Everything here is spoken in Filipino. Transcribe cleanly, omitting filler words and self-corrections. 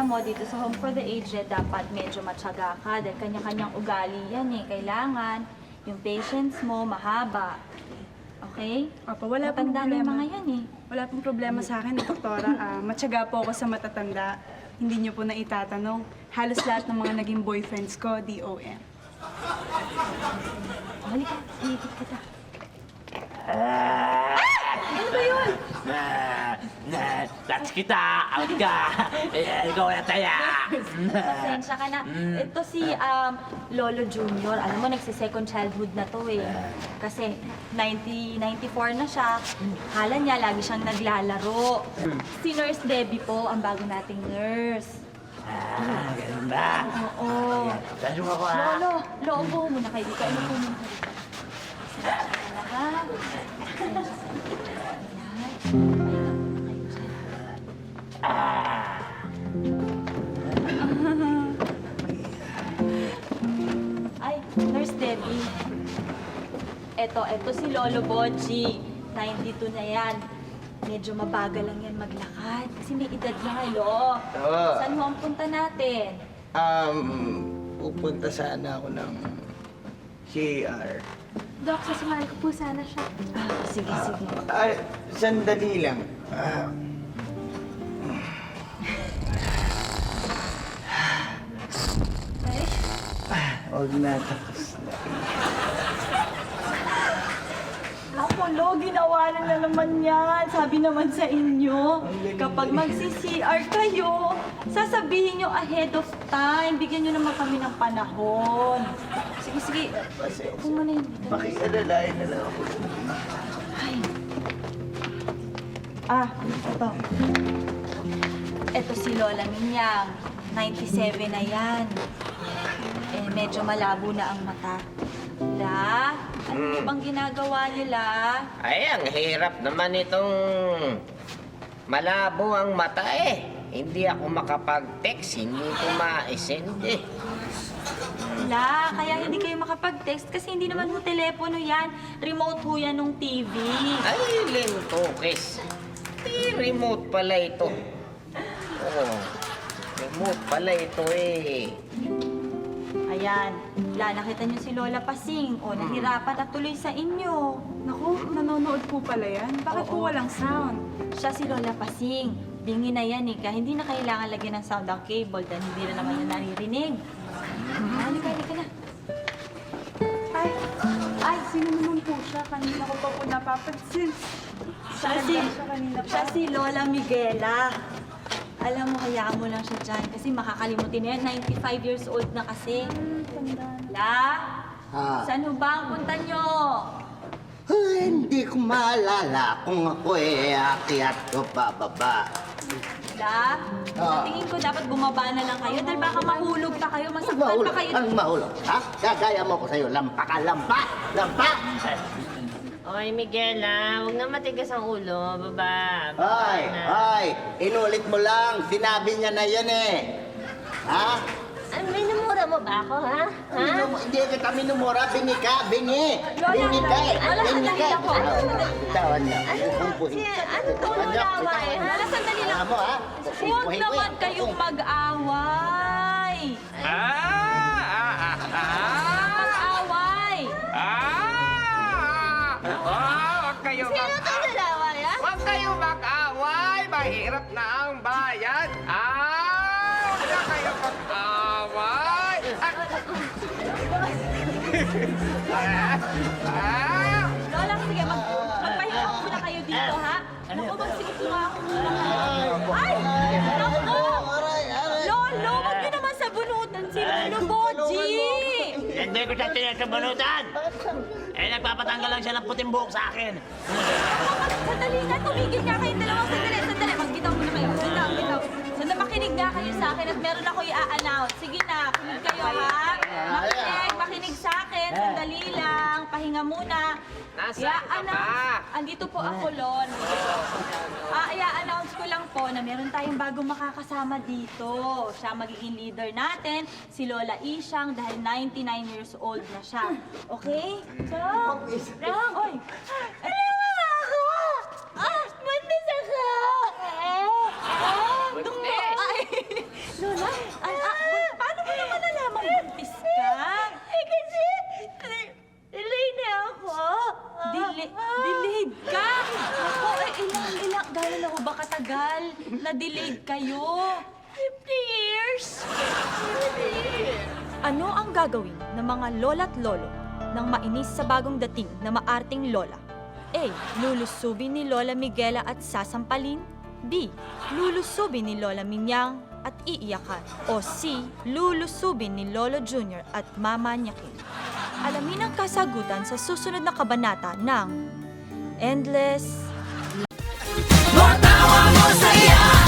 mo, dito sa Home for the Aged, dapat medyo matyaga ka dahil kanya-kanyang ugali yan eh. Kailangan yung patience mo mahaba. Okay? Opo, wala pong Matanda na yung problema. mga yan eh. Wala pong problema sa akin, doktora. Matyaga po ako sa matatanda. Hindi niyo po na itatanong. Halos lahat ng mga naging boyfriends ko, DOM. Halika, iikot kita. Ano ba yun? Touch kita! Out ka! Ikaw na taya! Pasensya ka na. Ito si Lolo Junior. Alam mo, nagsi-second childhood na to eh. Kasi 94 na siya. Hala niya, lagi siyang naglalaro. Si Nurse Debbie po, ang bago nating nurse. Ganun ba? Oo. Saan ako Lolo, loobo muna kayo dito. Ano po muna kayo dito? Ha? Ay, Nurse Debbie. Eto si Lolo Boji. 92 na yan. Medyo mabagal lang yan maglakad. Kasi may edad na kayo. Oo. Saan mo ang punta natin? Pupunta sana ako ng CR. Dok, sasumali ko po sana siya. Sige. Ay, sandali lang. Huwag na, tapos na. Ako, Lo, ginawa na naman yan. Sabi naman sa inyo, kapag magsi-CR kayo, sasabihin nyo ahead of time. Bigyan nyo naman kami ng panahon. Sige. Pasensya. Kung muna yun dito. Pakialalain na lang ako. Ay. Ito. Ito si Lola Minyang. 97 na yan. Medyo malabo na ang mata. La, ano bang ginagawa nila? Ay, ang hirap naman itong malabo ang mata eh. Hindi ako makapag-text, hindi ko ma-send eh. La, kaya hindi kayo makapag-text kasi hindi naman ho telepono yan. Remote ho yan ng TV. Ay, Lintokes. Remote pala ito. Oo, remote pala ito eh. Ayan. La, nakita niyo si Lola Pasing. O, nahirapan at tuloy sa inyo. Naku, nanonood po pala yan. Bakit po Oo. walang sound? Siya si Lola Pasing. Bingi na yan eh. Kaya hindi na kailangan lagyan ng sound ang cable dahil hindi na naman yan naririnig. Halika na. Ay, sino naman po siya? Kanina ko pa po napapansin. Siya si Lola Miguela. Alam mo, hayaan mo lang siya dyan kasi makakalimutin na yan. 95 years old na kasi. La, saan ho ba ang punta nyo? Hindi ko maalala kung ako aakyat o pababa. La, sa tingin ko dapat bumaba na lang kayo dahil baka mahulog pa kayo, masaktan pa kayo. Ang mahulog, ha? Gagaya mo ko sa'yo, lampa ka, lampa! Lampa! Oy, Miguel, huwag na matigas ang ulo. Baba. Ay, inulit mo lang. Sinabi niya na yan eh. Ha? Minumura mo ba ako, ha? Hindi kita minumura. Bingi ka, bingi. Lola, Bingi ka eh. Lola, Bingi ka. sandali ako. Tawan niya. Ano po laway, ha? Lola, sandali lang. Alam mo ha? Huwag naman kayong mag-away. Mag-away. Huwag kayo laway, ha? Huwag kayo mag-away! Mahirap na ang bayan! Huwag na kayo mag-away! Lola, sige, magpahinga muna kayo dito, ha? Naku, magsiupunga ako muna. Ay! Naku! Lolo, wag niyo naman sabunutan si Lolo Boji! Hindi ko siya tinasabanutan! Nagpapatanggal lang siya ng puting buhok sa akin. Sandali na, tumigil nga kayong dalawa. Sandali. Magbitaw muna kayo. Bitaw. Sandali, makinig nga kayo sa akin at meron ako i-a-announce. Sige na, kinig kayo ha. Makinig sa akin. Sandali lang. Pahinga muna. Nasaan ka ba? Andito po ako, Lon. I-announce ko lang po na meron tayong bagong makakasama dito. Siya magiging leader natin, si Lola Isyang, dahil 99 years old na siya. Okay? So, oy! Alam mo ba ako? Buntis ako! Ay! na-delayed kayo. 50 years? Ano ang gagawin ng mga lola't lolo nang mainis sa bagong dating na maarting lola? A. Lulusubin ni Lola Miguela at sasampalin. B. Lulusubin ni Lola Minyang at iiyakan. O C. Lulusubin ni Lolo Junior at mamanyakin. Alamin ang kasagutan sa susunod na kabanata ng Endless Matawa mo saya